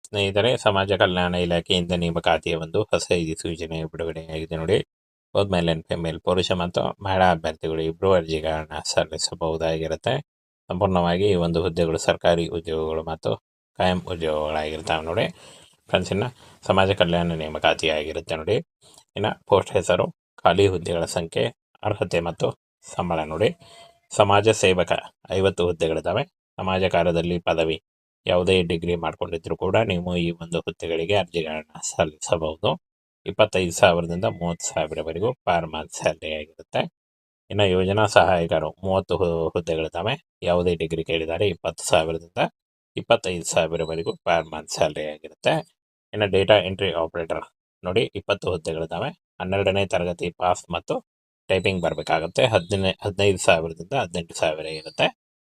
ಸ್ನೇಹಿತರೆ, ಸಮಾಜ ಕಲ್ಯಾಣ ಇಲಾಖೆಯಿಂದ ನೇಮಕಾತಿಯ ಒಂದು ಹೊಸ ಅಧಿಸೂಚನೆ ಬಿಡುಗಡೆಯಾಗಿದೆ ನೋಡಿ. ಬೋತ್ ಮೇಲ್ ಆ್ಯಂಡ್ ಫಿಮೇಲ್, ಪುರುಷ ಮತ್ತು ಮಹಿಳಾ ಅಭ್ಯರ್ಥಿಗಳು ಇಬ್ಬರು ಅರ್ಜಿಗಳನ್ನ ಸಲ್ಲಿಸಬಹುದಾಗಿರುತ್ತೆ. ಸಂಪೂರ್ಣವಾಗಿ ಈ ಒಂದು ಹುದ್ದೆಗಳು ಸರ್ಕಾರಿ ಉದ್ಯೋಗಗಳು ಮತ್ತು ಕಾಯಂ ಉದ್ಯೋಗಗಳಾಗಿರ್ತಾವೆ ನೋಡಿ. ಫ್ರೆಂಡ್ಸ್, ಇನ್ನು ಸಮಾಜ ಕಲ್ಯಾಣ ನೇಮಕಾತಿ ಆಗಿರುತ್ತೆ ನೋಡಿ. ಇನ್ನು ಪೋಸ್ಟ್ ಹೆಸರು, ಖಾಲಿ ಹುದ್ದೆಗಳ ಸಂಖ್ಯೆ, ಅರ್ಹತೆ ಮತ್ತು ಸಂಬಳ ನೋಡಿ. ಸಮಾಜ ಸೇವಕ 50 ಹುದ್ದೆಗಳಿದ್ದಾವೆ. ಸಮಾಜ ಕಾರ್ಯದಲ್ಲಿ ಪದವಿ, ಯಾವುದೇ ಡಿಗ್ರಿ ಮಾಡ್ಕೊಂಡಿದ್ರು ಕೂಡ ನೀವು ಈ ಒಂದು ಹುದ್ದೆಗಳಿಗೆ ಅರ್ಜಿಗಳನ್ನ ಸಲ್ಲಿಸಬಹುದು. 25,000ದಿಂದ 30,000ವರೆಗೂ ಪರ್ ಮಂತ್ ಸ್ಯಾಲರಿ ಆಗಿರುತ್ತೆ. ಇನ್ನು ಯೋಜನಾ ಸಹಾಯಕರು 30 ಹುದ್ದೆಗಳಿದ್ದಾವೆ. ಯಾವುದೇ ಡಿಗ್ರಿ ಕೇಳಿದ್ದಾರೆ 20,000ದಿಂದ 25,000ವರೆಗೂ ಪರ್ ಮಂತ್ ಸ್ಯಾಲರಿ ಆಗಿರುತ್ತೆ. ಇನ್ನು ಡೇಟಾ ಎಂಟ್ರಿ ಆಪರೇಟರ್ ನೋಡಿ, 20 ಹುದ್ದೆಗಳಿದ್ದಾವೆ. 12ನೇ ತರಗತಿ ಪಾಸ್ ಮತ್ತು ಟೈಪಿಂಗ್ ಬರಬೇಕಾಗುತ್ತೆ. 15,000ದಿಂದ 18,000 ಇರುತ್ತೆ,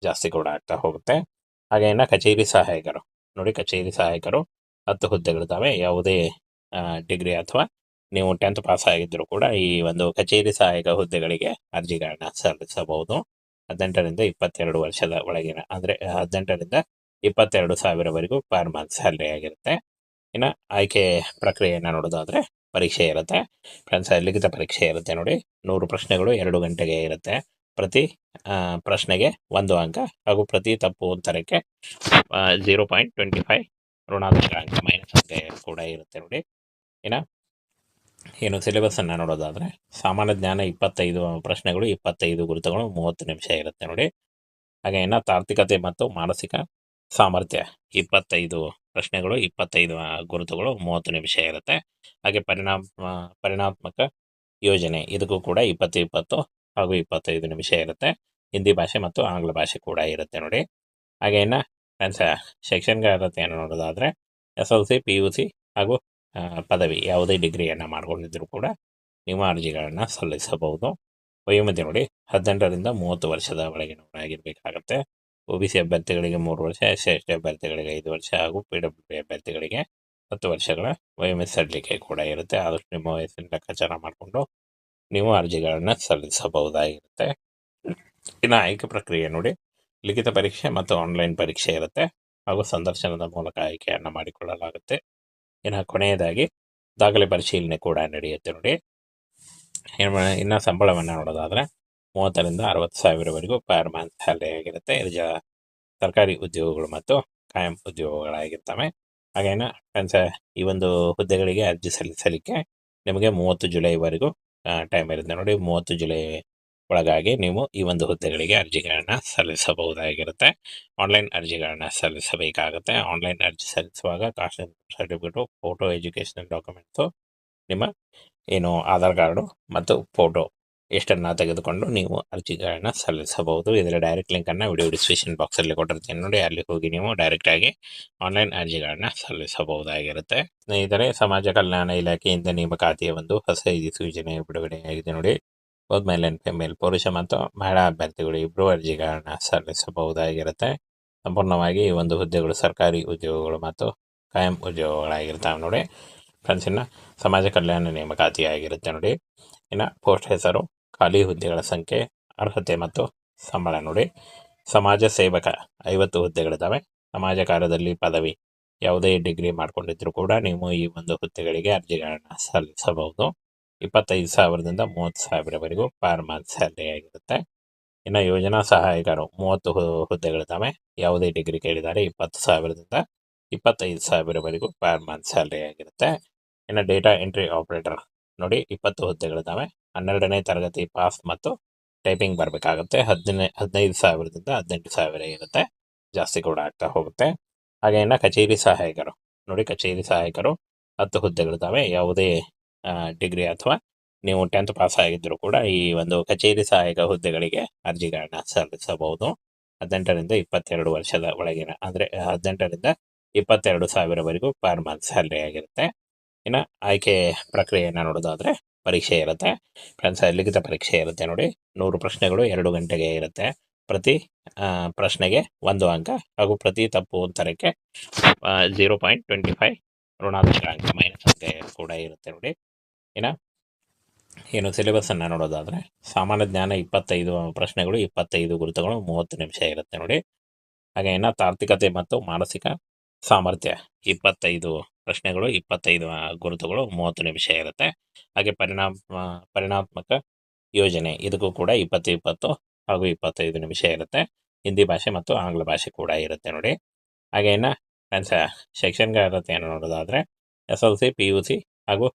ಜಾಸ್ತಿ ಕೂಡ ಆಗ್ತಾ ಹೋಗುತ್ತೆ. ಹಾಗೆ ಇನ್ನು ಕಚೇರಿ ಸಹಾಯಕರು ನೋಡಿ, ಕಚೇರಿ ಸಹಾಯಕರು 10 ಹುದ್ದೆಗಳಿದ್ದಾವೆ. ಯಾವುದೇ ಡಿಗ್ರಿ ಅಥವಾ ನೀವು 10th ಪಾಸ್ ಆಗಿದ್ದರೂ ಕೂಡ ಈ ಒಂದು ಕಚೇರಿ ಸಹಾಯಕ ಹುದ್ದೆಗಳಿಗೆ ಅರ್ಜಿಗಳನ್ನ ಸಲ್ಲಿಸಬಹುದು. 18ರಿಂದ 22 ವರ್ಷದ ಒಳಗಿನ, ಅಂದರೆ 18ರಿಂದ 22,000ವರೆಗೂ ಪರ್ ಮಂತ್ ಸ್ಯಾಲರಿ ಆಗಿರುತ್ತೆ. ಇನ್ನು ಆಯ್ಕೆ ಪ್ರಕ್ರಿಯೆಯನ್ನು ನೋಡೋದಾದರೆ ಪರೀಕ್ಷೆ ಇರುತ್ತೆ. ಫ್ರೆಂಡ್ಸ್, ಲಿಖಿತ ಪರೀಕ್ಷೆ ಇರುತ್ತೆ ನೋಡಿ. 100 ಪ್ರಶ್ನೆಗಳು 2 ಗಂಟೆಗೆ ಇರುತ್ತೆ. ಪ್ರತಿ ಪ್ರಶ್ನೆಗೆ 1 ಅಂಕ ಹಾಗೂ ಪ್ರತಿ ತಪ್ಪು ಉತ್ತರಕ್ಕೆ 0.25 ಋಣಾತ್ಮಕ ಅಂಕ ಮೈನಸ್ ಅಂಕ ಕೂಡ ಇರುತ್ತೆ ನೋಡಿ. ಏನು ಸಿಲೆಬಸ್ಸನ್ನು ನೋಡೋದಾದರೆ, ಸಾಮಾನ್ಯ ಜ್ಞಾನ 25 ಪ್ರಶ್ನೆಗಳು, 25 ಗುರುತುಗಳು, 30 ನಿಮಿಷ ಇರುತ್ತೆ ನೋಡಿ. ಹಾಗೆ ಇನ್ನು ತಾರ್ಕಿಕತೆ ಮತ್ತು ಮಾನಸಿಕ ಸಾಮರ್ಥ್ಯ 25 ಪ್ರಶ್ನೆಗಳು, 25 ಗುರುತುಗಳು, 30 ನಿಮಿಷ ಇರುತ್ತೆ. ಹಾಗೆ ಪರಿಣಾತ್ಮಕ ಯೋಜನೆ, ಇದಕ್ಕೂ ಕೂಡ 20 ಹಾಗೂ 25 ನಿಮಿಷ ಇರುತ್ತೆ. ಹಿಂದಿ ಭಾಷೆ ಮತ್ತು ಆಂಗ್ಲ ಭಾಷೆ ಕೂಡ ಇರುತ್ತೆ ನೋಡಿ. ಹಾಗೆ ಇನ್ನು ಶೈಕ್ಷಣಿಕ ಅರ್ಹತೆಯನ್ನು ನೋಡೋದಾದರೆ SLC, PUC ಹಾಗೂ ಪದವಿ, ಯಾವುದೇ ಡಿಗ್ರಿಯನ್ನು ಮಾಡ್ಕೊಂಡಿದ್ದರೂ ಕೂಡ ನೀವು ಅರ್ಜಿಗಳನ್ನು ಸಲ್ಲಿಸಬಹುದು. ವಯೋಮಿತಿ ನೋಡಿ, 18ರಿಂದ 30 ವರ್ಷದ ಒಳಗಿನವರಾಗಿರಬೇಕಾಗತ್ತೆ. OBC ಅಭ್ಯರ್ಥಿಗಳಿಗೆ 3 ವರ್ಷ, SC ಅಭ್ಯರ್ಥಿಗಳಿಗೆ 5 ವರ್ಷ ಹಾಗೂ PWD ಅಭ್ಯರ್ಥಿಗಳಿಗೆ 10 ವರ್ಷಗಳ ವಯೋಮಿತಿ ಸಡಿಲಿಕೆ ಕೂಡ ಇರುತ್ತೆ. ಆದಷ್ಟು ನಿಮ್ಮ ವಯಸ್ಸಿನ ಲೆಕ್ಕಾಚಾರ ಮಾಡಿಕೊಂಡು ನೀವು ಅರ್ಜಿಗಳನ್ನು ಸಲ್ಲಿಸಬಹುದಾಗಿರುತ್ತೆ. ಇನ್ನು ಆಯ್ಕೆ ಪ್ರಕ್ರಿಯೆ ನೋಡಿ, ಲಿಖಿತ ಪರೀಕ್ಷೆ ಮತ್ತು ಆನ್ಲೈನ್ ಪರೀಕ್ಷೆ ಇರುತ್ತೆ ಹಾಗೂ ಸಂದರ್ಶನದ ಮೂಲಕ ಆಯ್ಕೆಯನ್ನು ಮಾಡಿಕೊಳ್ಳಲಾಗುತ್ತೆ. ಇನ್ನು ಕೊನೆಯದಾಗಿ ದಾಖಲೆ ಪರಿಶೀಲನೆ ಕೂಡ ನಡೆಯುತ್ತೆ ನೋಡಿ. ಇನ್ನು ಸಂಬಳವನ್ನು ನೋಡೋದಾದರೆ 30ರಿಂದ 60,000ವರೆಗೂ ಪರ್ ಮಂತ್ ಸ್ಯಾಲರಿ ಆಗಿರುತ್ತೆ. ಸರ್ಕಾರಿ ಉದ್ಯೋಗಗಳು ಮತ್ತು ಕಾಯಂ ಉದ್ಯೋಗಗಳಾಗಿರ್ತವೆ. ಹಾಗೇನ ಈ ಒಂದು ಹುದ್ದೆಗಳಿಗೆ ಅರ್ಜಿ ಸಲ್ಲಿಸಲಿಕ್ಕೆ ನಿಮಗೆ 30 ಜುಲೈವರೆಗೂ ಟೈಮ್ ಇರುತ್ತೆ ನೋಡಿ. 30 ಜುಲೈ ಒಳಗಾಗಿ ನೀವು ಈ ಒಂದು ಹುದ್ದೆಗಳಿಗೆ ಅರ್ಜಿಗಳನ್ನ ಸಲ್ಲಿಸಬಹುದಾಗಿರುತ್ತೆ. ಆನ್ಲೈನ್ ಅರ್ಜಿಗಳನ್ನ ಸಲ್ಲಿಸಬೇಕಾಗುತ್ತೆ. ಆನ್ಲೈನ್ ಅರ್ಜಿ ಸಲ್ಲಿಸುವಾಗ cost certificate, photo, educational documents, ನಿಮ್ಮ ಏನು ಆಧಾರ್ ಕಾರ್ಡು ಮತ್ತು ಫೋಟೋ ಎಷ್ಟನ್ನು ತೆಗೆದುಕೊಂಡು ನೀವು ಅರ್ಜಿಗಳನ್ನ ಸಲ್ಲಿಸಬಹುದು. ಇದರ ಡೈರೆಕ್ಟ್ ಲಿಂಕನ್ನು ವಿಡಿಯೋ ಡಿಸ್ಕ್ರಿಪ್ಷನ್ ಬಾಕ್ಸಲ್ಲಿ ಕೊಟ್ಟಿರ್ತೀನಿ ನೋಡಿ. ಅಲ್ಲಿ ಹೋಗಿ ನೀವು ಡೈರೆಕ್ಟಾಗಿ ಆನ್ಲೈನ್ ಅರ್ಜಿಗಳನ್ನ ಸಲ್ಲಿಸಬಹುದಾಗಿರುತ್ತೆ. ಸ್ನೇಹಿತರೆ, ಸಮಾಜ ಕಲ್ಯಾಣ ಇಲಾಖೆಯಿಂದ ನೇಮಕಾತಿಯ ಒಂದು ಹೊಸ ಅಧಿಸೂಚನೆ ಬಿಡುಗಡೆಯಾಗಿದೆ ನೋಡಿ. ಬೋತ್ ಮೇಲ್ ಆ್ಯಂಡ್ ಫಿಮೇಲ್, ಪುರುಷ ಮತ್ತು ಮಹಿಳಾ ಅಭ್ಯರ್ಥಿಗಳು ಇಬ್ಬರು ಅರ್ಜಿಗಳನ್ನ ಸಲ್ಲಿಸಬಹುದಾಗಿರುತ್ತೆ. ಸಂಪೂರ್ಣವಾಗಿ ಈ ಒಂದು ಹುದ್ದೆಗಳು ಸರ್ಕಾರಿ ಉದ್ಯೋಗಗಳು ಮತ್ತು ಕಾಯಂ ಉದ್ಯೋಗಗಳಾಗಿರ್ತಾವೆ ನೋಡಿ. ಫ್ರೆಂಡ್ಸ್, ಇನ್ನು ಸಮಾಜ ಕಲ್ಯಾಣ ನೇಮಕಾತಿ ಆಗಿರುತ್ತೆ ನೋಡಿ. ಇನ್ನು ಪೋಸ್ಟ್ ಹೆಸರು, ಖಾಲಿ ಹುದ್ದೆಗಳ ಸಂಖ್ಯೆ, ಅರ್ಹತೆ ಮತ್ತು ಸಂಬಳ ನೋಡಿ. ಸಮಾಜ ಸೇವಕ 50 ಹುದ್ದೆಗಳಿದ್ದಾವೆ. ಸಮಾಜ ಕಾರ್ಯದಲ್ಲಿ ಪದವಿ, ಯಾವುದೇ ಡಿಗ್ರಿ ಮಾಡ್ಕೊಂಡಿದ್ರು ಕೂಡ ನೀವು ಈ ಒಂದು ಹುದ್ದೆಗಳಿಗೆ ಅರ್ಜಿಗಳನ್ನ ಸಲ್ಲಿಸಬಹುದು. 25,000ದಿಂದ 30,000ವರೆಗೂ ಪರ್ ಮಂತ್ ಸ್ಯಾಲರಿ ಆಗಿರುತ್ತೆ. ಇನ್ನು ಯೋಜನಾ ಸಹಾಯಕರು 30 ಹುದ್ದೆಗಳಿದ್ದಾವೆ. ಯಾವುದೇ ಡಿಗ್ರಿ ಕೇಳಿದ್ದಾರೆ 20,000ದಿಂದ 25,000ವರೆಗೂ ಪರ್ ಮಂತ್ ಸ್ಯಾಲರಿ ಆಗಿರುತ್ತೆ. ಇನ್ನು ಡೇಟಾ ಎಂಟ್ರಿ ಆಪರೇಟರ್ ನೋಡಿ, 20 ಹುದ್ದೆಗಳಿದ್ದಾವೆ. 12ನೇ ತರಗತಿ ಪಾಸ್ ಮತ್ತು ಟೈಪಿಂಗ್ ಬರಬೇಕಾಗುತ್ತೆ. 15,000ದಿಂದ 18,000 ಇರುತ್ತೆ, ಜಾಸ್ತಿ ಕೂಡ ಆಗ್ತಾ ಹೋಗುತ್ತೆ. ಹಾಗೆ ಇನ್ನು ಕಚೇರಿ ಸಹಾಯಕರು ನೋಡಿ, ಕಚೇರಿ ಸಹಾಯಕರು 10 ಹುದ್ದೆಗಳಿದ್ದಾವೆ. ಯಾವುದೇ ಡಿಗ್ರಿ ಅಥವಾ ನೀವು 10th ಪಾಸ್ ಆಗಿದ್ದರೂ ಕೂಡ ಈ ಒಂದು ಕಚೇರಿ ಸಹಾಯಕ ಹುದ್ದೆಗಳಿಗೆ ಅರ್ಜಿಗಳನ್ನ ಸಲ್ಲಿಸಬಹುದು. 18ರಿಂದ 22 ವರ್ಷದ ಒಳಗಿನ, ಅಂದರೆ 18ರಿಂದ 22,000ವರೆಗೂ ಪರ್ ಮಂತ್ ಸ್ಯಾಲರಿ ಆಗಿರುತ್ತೆ. ಇನ್ನು ಆಯ್ಕೆ ಪ್ರಕ್ರಿಯೆಯನ್ನು ನೋಡೋದಾದರೆ ಪರೀಕ್ಷೆ ಇರುತ್ತೆ. ಲಿಖಿತ ಪರೀಕ್ಷೆ ಇರುತ್ತೆ ನೋಡಿ. 100 ಪ್ರಶ್ನೆಗಳು 2 ಗಂಟೆಗೆ ಇರುತ್ತೆ. ಪ್ರತಿ ಪ್ರಶ್ನೆಗೆ 1 ಅಂಕ ಹಾಗೂ ಪ್ರತಿ ತಪ್ಪು ಉತ್ತರಕ್ಕೆ 0.25 ಋಣಾತ್ಮಕ ಅಂಕ ಮೈನಸ್ ಅಂಕ ಕೂಡ ಇರುತ್ತೆ ನೋಡಿ. ಏನು ಸಿಲೆಬಸ್ಸನ್ನು ನೋಡೋದಾದರೆ, ಸಾಮಾನ್ಯ ಜ್ಞಾನ 25 ಪ್ರಶ್ನೆಗಳು, 25 ಗುರುತುಗಳು, 30 ನಿಮಿಷ ಇರುತ್ತೆ ನೋಡಿ. ಹಾಗೆ ಇನ್ನು ತಾರ್ಕಿಕತೆ ಮತ್ತು ಮಾನಸಿಕ ಸಾಮರ್ಥ್ಯ 25 ಪ್ರಶ್ನೆಗಳು, 25 ಗುರುತುಗಳು, 30 ನಿಮಿಷ ಇರುತ್ತೆ. ಹಾಗೆ ಪರಿಣಾತ್ಮಕ ಯೋಜನೆ ಇದಕ್ಕೂ ಕೂಡ 20 ಹಾಗೂ 25 ನಿಮಿಷ ಇರುತ್ತೆ. ಹಿಂದಿ ಭಾಷೆ ಮತ್ತು ಆಂಗ್ಲ ಭಾಷೆ ಕೂಡ ಇರುತ್ತೆ ನೋಡಿ. ಹಾಗೆ ಇನ್ನು ಶೈಕ್ಷಣಿಕ ಅರ್ಹತೆಯನ್ನು ನೋಡೋದಾದರೆ SLC, PUC ಹಾಗೂ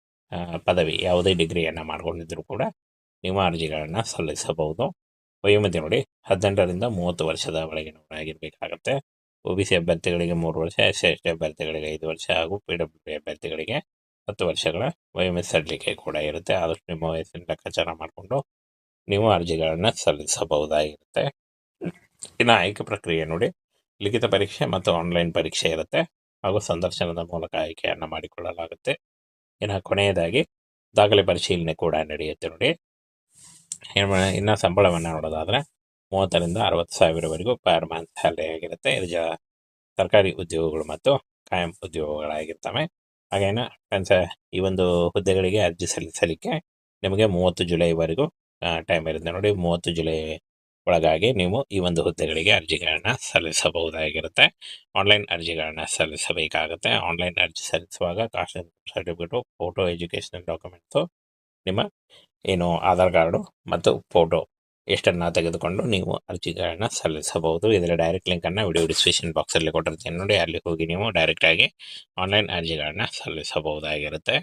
ಪದವಿ ಯಾವುದೇ ಡಿಗ್ರಿಯನ್ನು ಮಾಡ್ಕೊಂಡಿದ್ದರೂ ಕೂಡ ನೀವು ಅರ್ಜಿಗಳನ್ನು ಸಲ್ಲಿಸಬಹುದು. ವಯೋಮಿತಿ ನೋಡಿ 18ರಿಂದ 30 ವರ್ಷದ ಒಳಗಿನವರಾಗಿರಬೇಕಾಗತ್ತೆ. OBC ಅಭ್ಯರ್ಥಿಗಳಿಗೆ 3 ವರ್ಷ, SC/ST ಅಭ್ಯರ್ಥಿಗಳಿಗೆ 5 ವರ್ಷ ಹಾಗೂ PWD ಅಭ್ಯರ್ಥಿಗಳಿಗೆ 10 ವರ್ಷಗಳ ವಯೋಮಿತಿ ಸಡಿಲಿಕೆ ಕೂಡ ಇರುತ್ತೆ. ಆದಷ್ಟು ನಿಮ್ಮ ವಯಸ್ಸಿನ ಲೆಕ್ಕಾಚಾರ ಮಾಡಿಕೊಂಡು ನೀವು ಅರ್ಜಿಗಳನ್ನು ಸಲ್ಲಿಸಬಹುದಾಗಿರುತ್ತೆ. ಇನ್ನು ಆಯ್ಕೆ ಪ್ರಕ್ರಿಯೆ ನೋಡಿ, ಲಿಖಿತ ಪರೀಕ್ಷೆ ಮತ್ತು ಆನ್ಲೈನ್ ಪರೀಕ್ಷೆ ಇರುತ್ತೆ ಹಾಗೂ ಸಂದರ್ಶನದ ಮೂಲಕ ಆಯ್ಕೆಯನ್ನು ಮಾಡಿಕೊಳ್ಳಲಾಗುತ್ತೆ. ಇನ್ನು ಕೊನೆಯದಾಗಿ ದಾಖಲೆ ಪರಿಶೀಲನೆ ಕೂಡ ನಡೆಯುತ್ತೆ ನೋಡಿ. ಇನ್ನು ಸಂಬಳವನ್ನು ನೋಡೋದಾದರೆ 30ರಿಂದ 60 ಸಾವಿರವರೆಗೂ ಪರ್ ಮಂತ್ ಸ್ಯಾಲರಿ ಆಗಿರುತ್ತೆ. ಇದು ಸರ್ಕಾರಿ ಉದ್ಯೋಗಗಳು ಮತ್ತು ಕಾಯಂ ಉದ್ಯೋಗಗಳಾಗಿರ್ತವೆ. ಹಾಗೇನ ಈ ಒಂದು ಹುದ್ದೆಗಳಿಗೆ ಅರ್ಜಿ ಸಲ್ಲಿಸಲಿಕ್ಕೆ ನಿಮಗೆ 30 ಜುಲೈವರೆಗೂ ಟೈಮ್ ಇರುತ್ತೆ ನೋಡಿ. 30 ಜುಲೈ ಒಳಗಾಗಿ ನೀವು ಈ ಒಂದು ಹುದ್ದೆಗಳಿಗೆ ಅರ್ಜಿಗಳನ್ನು ಸಲ್ಲಿಸಬಹುದಾಗಿರುತ್ತೆ. ಆನ್ಲೈನ್ ಅರ್ಜಿಗಳನ್ನು ಸಲ್ಲಿಸಬೇಕಾಗುತ್ತೆ. ಆನ್ಲೈನ್ ಅರ್ಜಿ ಸಲ್ಲಿಸುವಾಗ cost certificate, photo, educational documents, ನಿಮ್ಮ ಆಧಾರ್ ಕಾರ್ಡು ಮತ್ತು ಫೋಟೋ ಎಷ್ಟನ್ನು ತೆಗೆದುಕೊಂಡು ನೀವು ಅರ್ಜಿಗಳನ್ನು ಸಲ್ಲಿಸಬಹುದು. ಇದರ ಡೈರೆಕ್ಟ್ ಲಿಂಕನ್ನು ವಿಡಿಯೋ ಡಿಸ್ಕ್ರಿಪ್ಷನ್ ಬಾಕ್ಸಲ್ಲಿ ಕೊಟ್ಟಿರ್ತೀನಿ ನೋಡಿ. ಅಲ್ಲಿ ಹೋಗಿ ನೀವು ಡೈರೆಕ್ಟಾಗಿ ಆನ್ಲೈನ್ ಅರ್ಜಿಗಳನ್ನು ಸಲ್ಲಿಸಬಹುದಾಗಿರುತ್ತೆ.